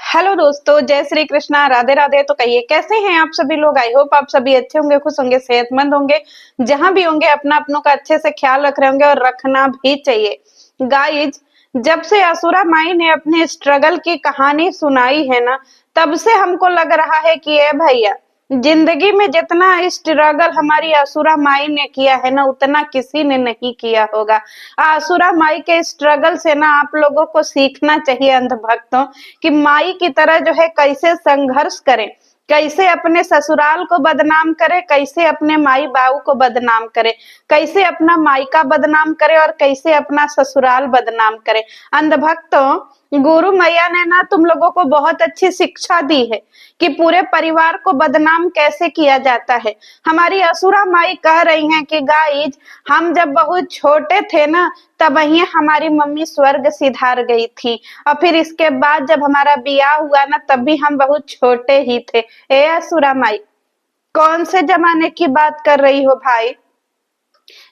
Hello दोस्तों, जय श्री कृष्णा, राधे राधे। तो कहिए कैसे हैं आप सभी लोग। आई होप आप सभी अच्छे होंगे, खुश होंगे, सेहतमंद होंगे। जहां भी होंगे अपना अपनों का अच्छे से ख्याल रख रहे होंगे और रखना भी चाहिए। गाइज, जब से असुरा माई ने अपने स्ट्रगल की कहानी सुनाई है ना, तब से हमको लग रहा है कि ए भैया, जिंदगी में जितना स्ट्रगल हमारी असुरा माई ने किया है ना, उतना किसी ने नहीं किया होगा। असुरा माई के स्ट्रगल से ना आप लोगों को सीखना चाहिए अंधभक्तों, कि माई की तरह जो है कैसे संघर्ष करें, कैसे अपने ससुराल को बदनाम करे, कैसे अपने माई बाबू को बदनाम करे, कैसे अपना मायका बदनाम करे और कैसे अपना ससुराल बदनाम करे। अंधभक्तों, गुरु मैया ने ना तुम लोगों को बहुत अच्छी शिक्षा दी है कि पूरे परिवार को बदनाम कैसे किया जाता है। हमारी असुरा माई कह रही हैं कि गाइज, हम जब बहुत छोटे थे ना, तब वही हमारी मम्मी स्वर्ग सिधार गई थी, और फिर इसके बाद जब हमारा बियाह हुआ ना, तब भी हम बहुत छोटे ही थे। ए असुरा माई, कौन से जमाने की बात कर रही हो भाई।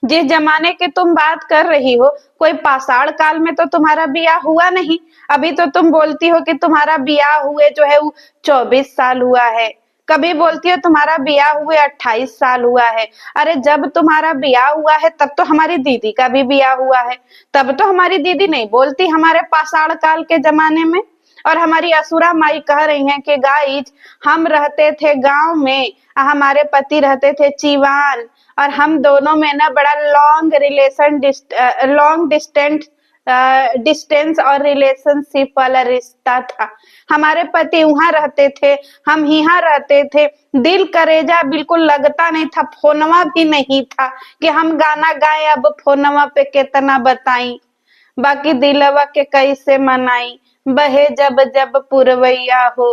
जिस जमाने की तुम बात कर रही हो, कोई पाषाण काल में तो तुम्हारा बियाह हुआ नहीं। अभी तो तुम बोलती हो कि तुम्हारा बियाह हुए जो है वो 24 साल हुआ है, कभी बोलती हो तुम्हारा बियाह हुए 28 साल हुआ है। अरे जब तुम्हारा बियाह हुआ है तब तो हमारी दीदी का भी बियाह हुआ है, तब तो हमारी दीदी नहीं बोलती हमारे पाषाण काल के जमाने में। और हमारी असुरा माई कह रही हैं कि गाइज, हम रहते थे गांव में, हमारे पति रहते थे चीवान, और हम दोनों में ना बड़ा लॉन्ग डिस्टेंस और रिलेशनशिप वाला रिश्ता था। हमारे पति वहां रहते थे, हम यहाँ रहते थे। दिल करेजा बिल्कुल लगता नहीं था, फोनवा भी नहीं था कि हम गाना गाएं। अब फोनवा पे कितना बताई, बाकी दिलवा के कैसे मनाई। बहे जब जब पुरवैया हो,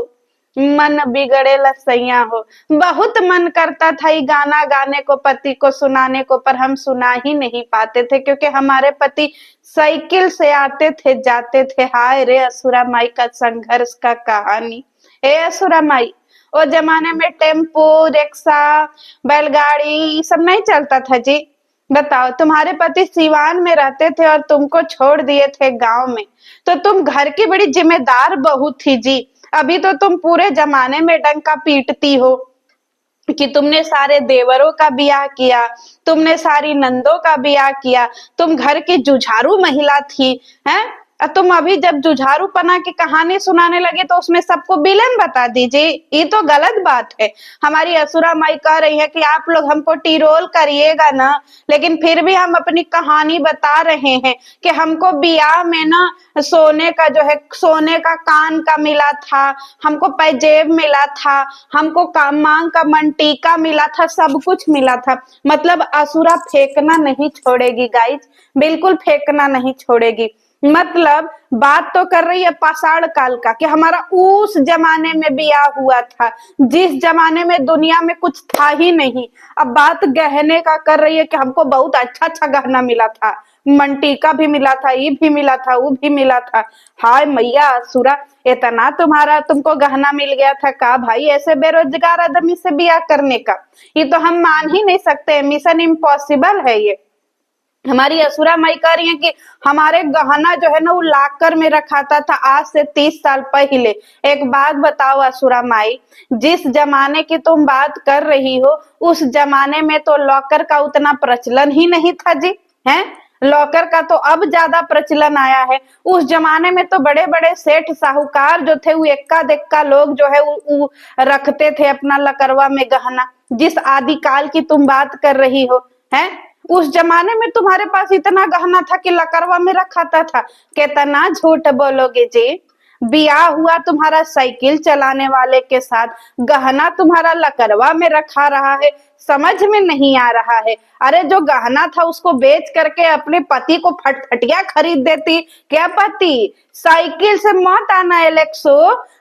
मन बिगड़े लसैया हो। बहुत मन करता था ये गाना गाने को, पति को सुनाने को, पर हम सुना ही नहीं पाते थे क्योंकि हमारे पति साइकिल से आते थे जाते थे। हाय रे असुरा माई का संघर्ष का कहानी। ए असुरा माई, वो जमाने में टेम्पो, रिक्शा, बैलगाड़ी ये सब नहीं चलता था जी। बताओ, तुम्हारे पति सिवान में रहते थे और तुमको छोड़ दिए थे गांव में, तो तुम घर की बड़ी जिम्मेदार बहू थी जी। अभी तो तुम पूरे जमाने में डंका पीटती हो कि तुमने सारे देवरों का ब्याह किया, तुमने सारी नंदों का ब्याह किया, तुम घर की जुझारू महिला थी। हैं? तुम अभी जब जुझारू पना की कहानी सुनाने लगे तो उसमें सबको विलेन बता दीजिए, ये तो गलत बात है। हमारी असुरा माई कह रही है कि आप लोग हमको टिरोल करिएगा ना, लेकिन फिर भी हम अपनी कहानी बता रहे हैं कि हमको ब्याह में ना सोने का जो है, सोने का कान का मिला था, हमको पैजेब मिला था, हमको मांग का मंटीका मिला था, सब कुछ मिला था। मतलब असुरा फेंकना नहीं छोड़ेगी गाइज, बिल्कुल फेंकना नहीं छोड़ेगी। मतलब बात तो कर रही है पाषाण काल का, कि हमारा उस जमाने में ब्याह हुआ था जिस जमाने में दुनिया में कुछ था ही नहीं। अब बात गहने का कर रही है कि हमको बहुत अच्छा अच्छा गहना मिला था, मंटीका भी मिला था, ये भी मिला था, वो भी मिला था। हाय मैया असुरा, इतना तुम्हारा तुमको गहना मिल गया था का भाई, ऐसे बेरोजगार आदमी से ब्याह करने का? ये तो हम मान ही नहीं सकते, मिशन इम्पॉसिबल है ये। हमारी असुरा माई कह रही है कि हमारे गहना जो है ना वो लाकर में रखाता था आज से 30 साल पहले। एक बात बताओ असुरा माई, जिस जमाने की तुम बात कर रही हो उस जमाने में तो लॉकर का उतना प्रचलन ही नहीं था जी। हैं? लॉकर का तो अब ज्यादा प्रचलन आया है। उस जमाने में तो बड़े बड़े सेठ साहूकार जो थे वो एक्का देक्का लोग जो है वो रखते थे अपना लकरवा में गहना। जिस आदिकाल की तुम बात कर रही हो, हैं, उस जमाने में तुम्हारे पास इतना गहना था कि लकरवा में रखाता था। कितना झूठ बोलोगे जी। बियाह हुआ तुम्हारा साइकिल चलाने वाले के साथ, गहना तुम्हारा लकरवा में रखा रहा है, समझ में नहीं आ रहा है। अरे जो गहना था उसको बेच करके अपने पति को फटफटिया खरीद देती। क्या पति, साइकिल से मत आना एलेक्सो,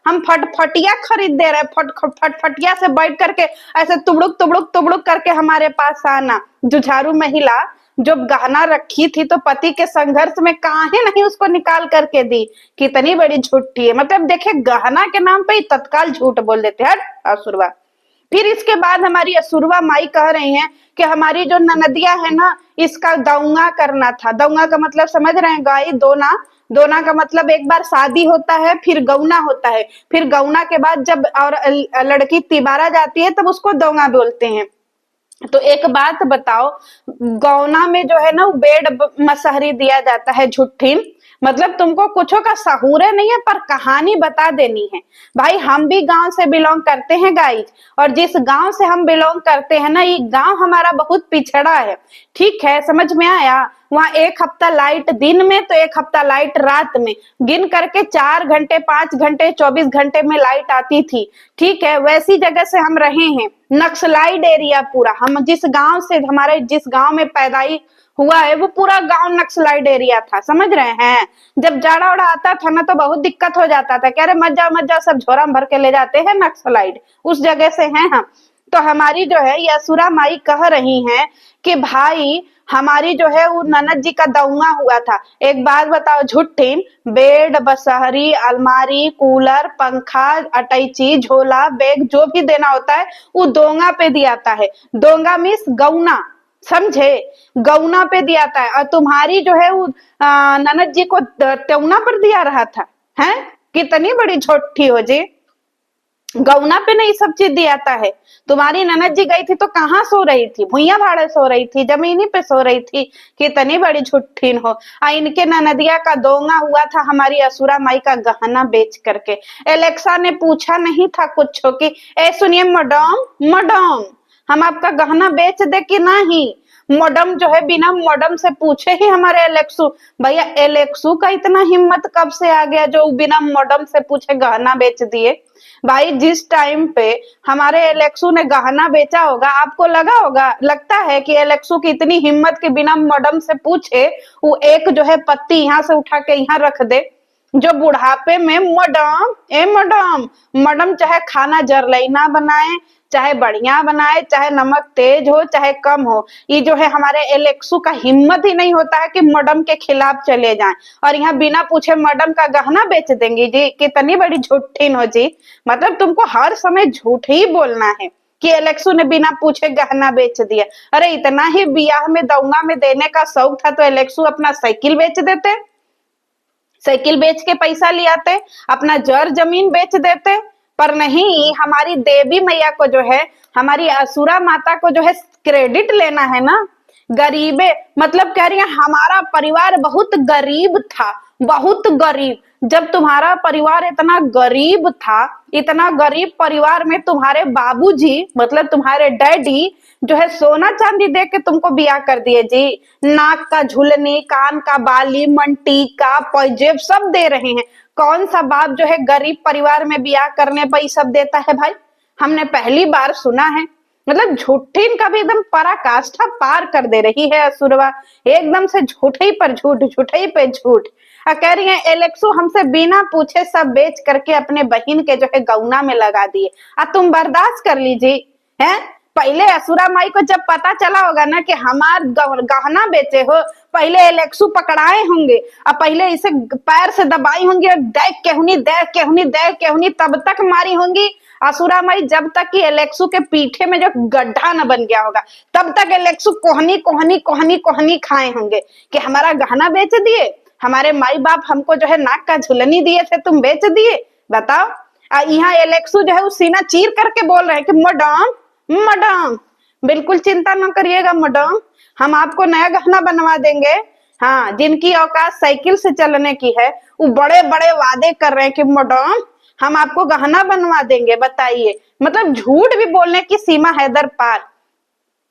हम फटफटिया खरीद दे रहे, फटफटिया से बैठ करके ऐसे तुबड़ुक तुबड़ुक तुबड़ुक करके हमारे पास आना। जुझारू महिला जो गहना रखी थी तो पति के संघर्ष में काहे नहीं उसको निकाल करके दी। कितनी बड़ी झूठी है। मतलब देखे, गहना के नाम पे ही तत्काल झूठ बोल देते हैं। असुरवा, फिर इसके बाद हमारी असुरवा माई कह रही हैं कि हमारी जो ननदिया है ना, इसका दौंगा करना था। दौंगा का मतलब समझ रहे हैं गाई? दोना। दोना का मतलब एक बार शादी होता है, फिर गौना होता है, फिर गौना के बाद जब और लड़की तिबारा जाती है तब उसको दौंगा बोलते हैं। तो एक बात बताओ, गौना में जो है ना बेड मसहरी दिया जाता है झुट्ठीन, मतलब तुमको कुछो का सहूरे नहीं है, पर कहानी बता देनी है। भाई हम भी गांव से बिलोंग करते हैं गाइज, और जिस गांव से हम बिलोंग करते हैं ना, ये गांव हमारा बहुत पिछड़ा है। ठीक है, समझ में आया? वहां 1 हफ्ता लाइट दिन में तो 1 हफ्ता लाइट रात में, गिन करके 4 घंटे 5 घंटे 24 घंटे में लाइट आती थी। ठीक है, वैसी जगह से हम रहे हैं, नक्सलाइड एरिया पूरा। हम जिस गांव से, हमारे जिस गांव में पैदाई हुआ है वो पूरा गांव नक्सलाइड एरिया था, समझ रहे हैं? जब जाड़ा उड़ा आता था ना तो बहुत दिक्कत हो जाता था, कह रहे मत जाओ मत जाओ, सब झोरा में भर के ले जाते हैं नक्सलाइड, उस जगह से हैं हम। तो हमारी जो है ये असुरा माई कह रही हैं कि भाई हमारी जो है वो ननद जी का दौंगा हुआ था। एक बात बताओ झुट्ठीन, बेड बसहरी अलमारी कूलर पंखा अटैची झोला बैग जो भी देना होता है वो दोंगा पे दिया जाता है। दोंगा मीन्स गौना, समझे? गौना पे दिया था। और तुम्हारी जो है वो ननद जी को त्यौना पर दिया रहा था, हैं? कितनी बड़ी झोट्ठी हो जी, गौना पे नहीं सब चीज दिया है। तुम्हारी ननद जी गई थी तो कहाँ सो रही थी? भुइया भाड़े सो रही थी, जमीनी पे सो रही थी। कितनी बड़ी झुट्ठीन हो। इनके ननदिया का दोंगा हुआ था हमारी असुरा माई का गहना बेच करके। एलेक्सा ने पूछा नहीं था कुछ कि ए सुनिए मैडम, मैडम हम आपका गहना बेच दे कि नहीं? मॉडम जो है बिना मॉडम से पूछे ही हमारे एलेक्सू, भैया एलेक्सू का इतना हिम्मत कब से आ गया जो बिना मॉडम से पूछे गहना बेच दिए? भाई जिस टाइम पे हमारे एलेक्सू ने गहना बेचा होगा, आपको लगा होगा, लगता है कि एलेक्सू की इतनी हिम्मत के बिना मॉडम से पूछे वो एक जो है पत्ती यहाँ से उठा के यहाँ रख दे? जो बुढ़ापे में मैडम ए मैडम, मैडम चाहे खाना जरलैना बनाए, चाहे बढ़िया बनाए, चाहे नमक तेज हो चाहे कम हो, ये जो है हमारे एलेक्सू का हिम्मत ही नहीं होता है कि मैडम के खिलाफ चले जाएं, और यहाँ बिना पूछे मैडम का गहना बेच देंगी जी। कितनी बड़ी झूठीन हो जी, मतलब तुमको हर समय झूठ ही बोलना है कि एलेक्सू ने बिना पूछे गहना बेच दिया। अरे इतना ही बियाह में दौंगा में देने का शौक था तो एलेक्सू अपना साइकिल बेच देते, साइकिल बेच के पैसा ले आते, अपना जर जमीन बेच देते। पर नहीं, हमारी देवी मैया को जो है, हमारी असुरा माता को जो है क्रेडिट लेना है ना। गरीबे मतलब कह रही है हमारा परिवार बहुत गरीब था, बहुत गरीब। जब तुम्हारा परिवार इतना गरीब था, इतना गरीब परिवार में तुम्हारे बाबूजी मतलब तुम्हारे डैडी जो है सोना चांदी दे के तुमको बियाह कर दिए जी। नाक का झुलनी, कान का बाली, मंटी का पैजेब सब दे रहे हैं। कौन सा बाप जो है गरीब परिवार में बियाह करने पर सब देता है भाई? हमने पहली बार सुना है। मतलब झूठीन का भी एकदम पराकाष्ठा पार कर दे रही है असुरवा, एकदम से झूठ ही पर झूठ, झूठ ही पे झूठ। कह रही है एलेक्सो हमसे बिना पूछे सब बेच करके अपने बहन के जो है गौना में लगा दिए, तुम बर्दाश्त कर लीजिए हैं? पहले असुरा माई को जब पता चला होगा ना कि हमार गहना बेचे हो, पहले एलेक्सू पकड़ाए होंगे और पहले इसे पैर से दबाई होंगी और देख केहुनी देख केहुनी देख केहुनी तब तक मारी होंगी असुरा माई, जब तक कि एलेक्सू के पीठे में जो गड्ढा न बन गया होगा, तब तक एलेक्सू कोहनी कोहनी कोहनी कोहनी खाए होंगे कि हमारा गहना बेच दिए, हमारे माई बाप हमको जो है नाक का झुलनी दिए थे तुम बेच दिए। बताओ, यहाँ एलेक्सू जो है वो सीना चीर करके बोल रहे हैं कि मैडम मैडम बिल्कुल चिंता न करिएगा मैडम, हम आपको नया गहना बनवा देंगे। हाँ, जिनकी औकात साइकिल से चलने की है वो बड़े बड़े वादे कर रहे हैं कि मैडम हम आपको गहना बनवा देंगे। बताइए, मतलब झूठ भी बोलने की सीमा है दर पार।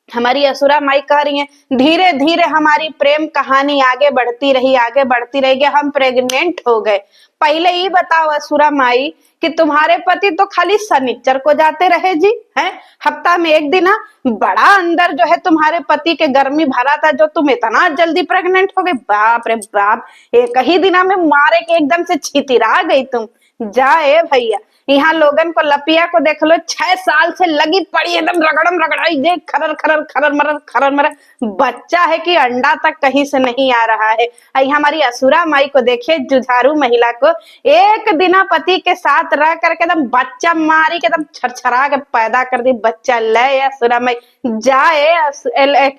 हमारी असुरा माई कह रही है धीरे धीरे हमारी प्रेम कहानी आगे बढ़ती रही, आगे बढ़ती रही, हम प्रेग्नेंट हो गए। पहले ये बताओ असुरा माई कि तुम्हारे पति तो खाली शनिचर को जाते रहे जी, हैं? हफ्ता में एक दिन बड़ा अंदर जो है तुम्हारे पति के गर्मी भरा था जो तुम इतना जल्दी प्रेग्नेंट हो गई। बाप रे बाप, एक ही दिना में मारे के एकदम से छितिरा गई तुम। जाए भैया, यहाँ लोगन को लपिया को देख लो 6 साल से लगी पड़ी एकदम रगड़म रगड़ाई जे खरर खरर खरर मरर बच्चा है कि अंडा तक कहीं से नहीं आ रहा है। यहाँ हमारी असुरा माई को देखिए, जुझारू महिला को एक दिना पति के साथ रह करके एकदम बच्चा मारी के एकदम छरछरा के पैदा कर दी बच्चा। ले असुरा माई जाए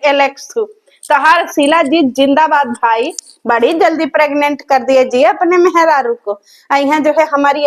एलेक्सू कहा शीला जी जिंदाबाद भाई, बड़ी जल्दी प्रेग्नेंट कर दिए जी अपने मेहरारू को। यहाँ जो है हमारी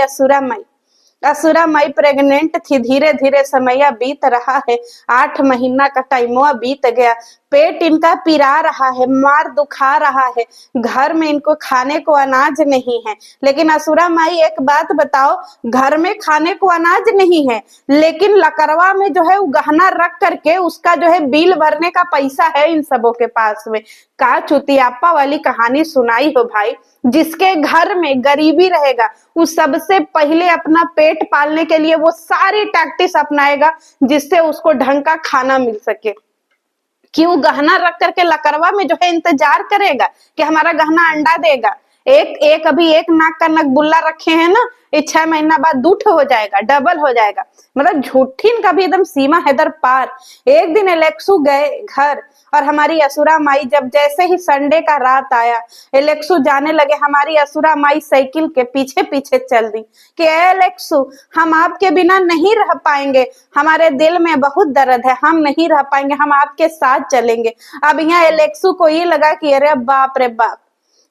असुरा माई प्रेग्नेंट थी, धीरे धीरे समय बीत रहा है, 8 महीना का टाइम बीत गया, पेट इनका पिरा रहा है, मार दुखा रहा है, घर में इनको खाने को अनाज नहीं है। लेकिन असुरा माई एक बात बताओ, घर में खाने को अनाज नहीं है लेकिन लकड़वा में जो है वो गहना रख करके उसका जो है बिल भरने का पैसा है इन सबों के पास में। का चुतियापा वाली कहानी सुनाई हो भाई। जिसके घर में गरीबी रहेगा वो सबसे पहले अपना पेट पालने के लिए वो सारी टैक्टिस अपनाएगा जिससे उसको ढंग का खाना मिल सके। क्यों गहना रख करके लकड़वा में जो है इंतजार करेगा कि हमारा गहना अंडा देगा। एक अभी एक नाक का नकबुल्ला रखे हैं ना, ये 6 महीना बाद दूठ हो जाएगा, डबल हो जाएगा। मतलब झूठीन का भी एकदम सीमा है दर पार। एक दिन एलेक्सू गए घर और हमारी असुरा माई जब जैसे ही संडे का रात आया, एलेक्सू जाने लगे, हमारी असुरा माई साइकिल के पीछे पीछे चल दी कि एलेक्सू हम आपके बिना नहीं रह पाएंगे, हमारे दिल में बहुत दर्द है, हम नहीं रह पाएंगे, हम आपके साथ चलेंगे। अब यहाँ एलेक्सू को ये लगा कि अरे बाप रे बाप,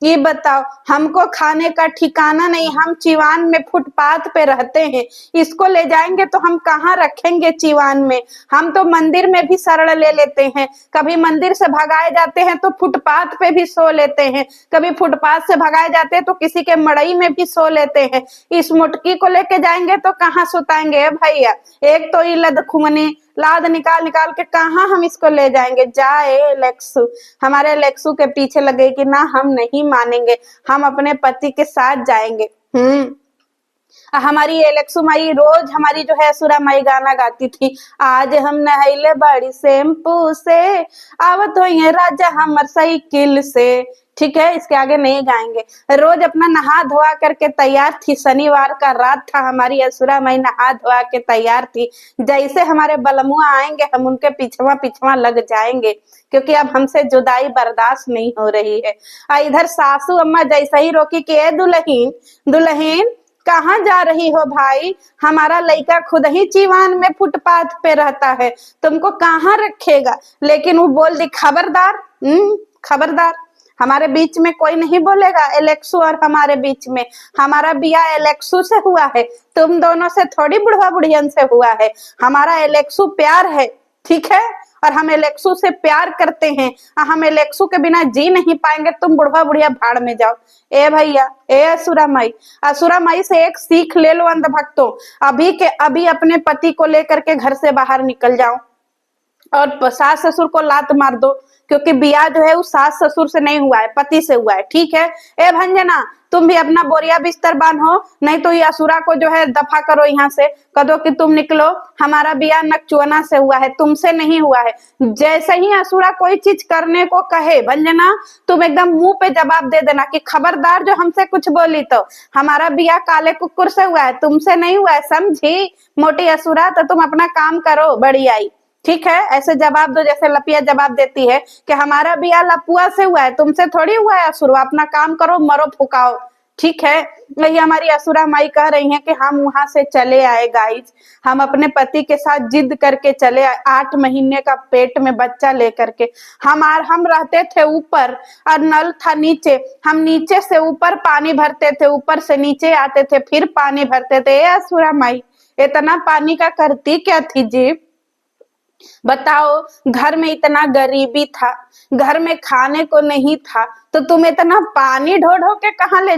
ये बताओ हमको खाने का ठिकाना नहीं, हम चिवान में फुटपाथ पे रहते हैं, इसको ले जाएंगे तो हम कहाँ रखेंगे चिवान में। हम तो मंदिर में भी शरण ले लेते हैं, कभी मंदिर से भगाए जाते हैं तो फुटपाथ पे भी सो लेते हैं, कभी फुटपाथ से भगाए जाते हैं तो किसी के मड़ई में भी सो लेते हैं। इस मुटकी को लेके जाएंगे तो कहाँ सुताएंगे भैया। एक तो ये लदखुमनी लाद निकाल निकाल के कहाँ हम इसको ले जाएंगे। जाए एलेक्सू, हमारे एलेक्सू के पीछे लगे कि ना हम नहीं मानेंगे, हम अपने पति के साथ जाएंगे। हमारी एलेक्सू माई रोज हमारी जो है असुरा माई गाना गाती थी, आज हम नहैले बड़ी शैम्पू से, आवत हो ये राजा हमर साइकिल से। ठीक है, इसके आगे नहीं गाएंगे। रोज अपना नहा धोआ करके तैयार थी, शनिवार का रात था, हमारी असुरा माई नहा धोआ के तैयार थी, जैसे हमारे बलमुआ आएंगे हम उनके पिछवा पिछवा लग जाएंगे क्योंकि अब हमसे जुदाई बर्दाश्त नहीं हो रही है। इधर सासू अम्मा जैसे ही रोकी कि ए दुल्हीन कहाँ जा रही हो भाई, हमारा लड़का खुद ही चिवान में फुटपाथ पे रहता है, तुमको कहाँ रखेगा। लेकिन वो बोल दी खबरदार, हमारे बीच में कोई नहीं बोलेगा, एलेक्सू और हमारे बीच में, हमारा बियाह एलेक्सू से हुआ है, तुम दोनों से थोड़ी बुढ़वा बुढ़ियन से हुआ है। हमारा एलेक्सू प्यार है, ठीक है, और हम एलेक्सू से प्यार करते हैं, हम एलेक्सू के बिना जी नहीं पाएंगे, तुम बुढ़वा बुढ़िया भाड़ में जाओ। ए भैया, ए असुरा माई से एक सीख ले लो अंधभक्तों, अभी के अभी अपने पति को लेकर के घर से बाहर निकल जाओ और सास ससुर को लात मार दो, क्योंकि बियाह जो है वो सास ससुर से नहीं हुआ है, पति से हुआ है। ठीक है, ए भंजना तुम भी अपना बोरिया बिस्तर बांधो, नहीं तो ये असुरा को जो है दफा करो यहाँ से, कह दो कि तुम निकलो, हमारा बियाह नकचुअना से हुआ है, तुमसे नहीं हुआ है। जैसे ही असुरा कोई चीज करने को कहे भंजना, तुम एकदम मुंह पे जवाब दे देना कि खबरदार जो हमसे कुछ बोली तो, हमारा बियाह काले कुकुर से हुआ है, तुमसे नहीं हुआ है, समझी मोटी असुरा, तो तुम अपना काम करो बड़ी आई। ठीक है, ऐसे जवाब दो जैसे लपिया जवाब देती है कि हमारा बियाह लपुआ से हुआ है, तुमसे थोड़ी हुआ है असुर, अपना काम करो, मरो फुकाओ। ठीक है, यही हमारी असुरा माई कह रही हैं कि हम वहां से चले आए गाइज, हम अपने पति के साथ जिद करके चले आए, 8 महीने का पेट में बच्चा लेकर के। हम रहते थे ऊपर और नल था नीचे, हम नीचे से ऊपर पानी भरते थे, ऊपर से नीचे आते थे, फिर पानी भरते थे। ए असुरा माई, इतना पानी का करती क्या थी जी, बताओ। घर में इतना गरीबी था, घर में खाने को नहीं था, तो तुम इतना पानी ढो ढो के कहाँ ले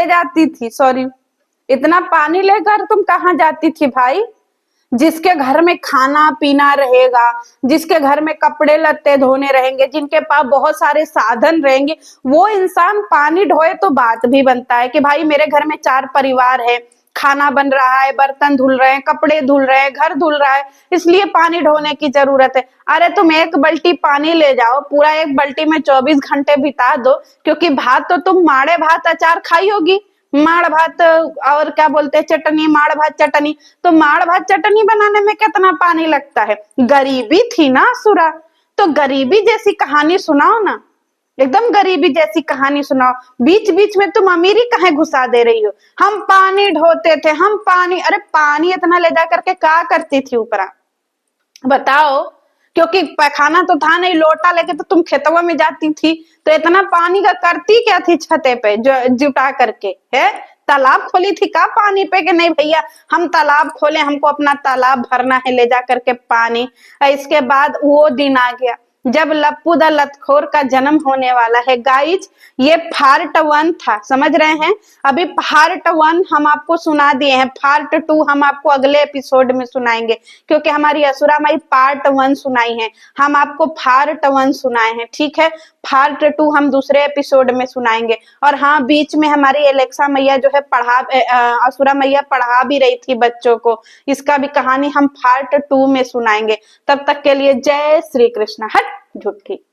जाती थी, सॉरी, इतना पानी लेकर तुम कहाँ जाती थी भाई। जिसके घर में खाना पीना रहेगा, जिसके घर में कपड़े लत्ते धोने रहेंगे, जिनके पास बहुत सारे साधन रहेंगे, वो इंसान पानी ढोए तो बात भी बनता है कि भाई मेरे घर में 4 परिवार है, खाना बन रहा है, बर्तन धुल रहे हैं, कपड़े धुल रहे हैं, घर धुल रहा है, इसलिए पानी ढोने की जरूरत है। अरे तुम 1 बाल्टी पानी ले जाओ, पूरा 1 बाल्टी में 24 घंटे बिता दो, क्योंकि भात तो तुम माड़े भात अचार खाई होगी, माड़ भात और क्या बोलते हैं चटनी, माड़ भात चटनी। तो माड़ भात चटनी बनाने में कितना पानी लगता है। गरीबी थी ना असुरा, तो गरीबी जैसी कहानी सुनाओ ना, एकदम गरीबी जैसी कहानी सुनाओ। बीच बीच में तुम अमीरी कहाँ घुसा दे रही हो। हम पानी ढोते थे, हम पानी, अरे पानी इतना ले जा करके क्या करती थी ऊपरा बताओ। क्योंकि पैखाना तो था नहीं, लोटा लेके तो तुम खेतवा में जाती थी, तो इतना पानी का करती क्या थी छते पे जो जुटा करके है। तालाब खोली थी का पानी पे कि नहीं भैया हम तालाब खोले, हमको अपना तालाब भरना है ले जा करके पानी। इसके बाद वो दिन आ गया जब लप्पू द लतखोर का जन्म होने वाला है। गाइज ये पार्ट 1 था, समझ रहे हैं। अभी पार्ट 1 हम आपको सुना दिए हैं, पार्ट 2 हम आपको अगले एपिसोड में सुनाएंगे, क्योंकि हमारी असुरा माई पार्ट 1 सुनाई है, हम आपको पार्ट 1 सुनाए हैं, ठीक है। पार्ट 2 हम दूसरे एपिसोड में सुनाएंगे। और हाँ, बीच में हमारी एलेक्सा मैया जो है असुरा मैया पढ़ा भी रही थी बच्चों को, इसका भी कहानी हम पार्ट 2 में सुनाएंगे। तब तक के लिए जय श्री कृष्ण। हट झूठी।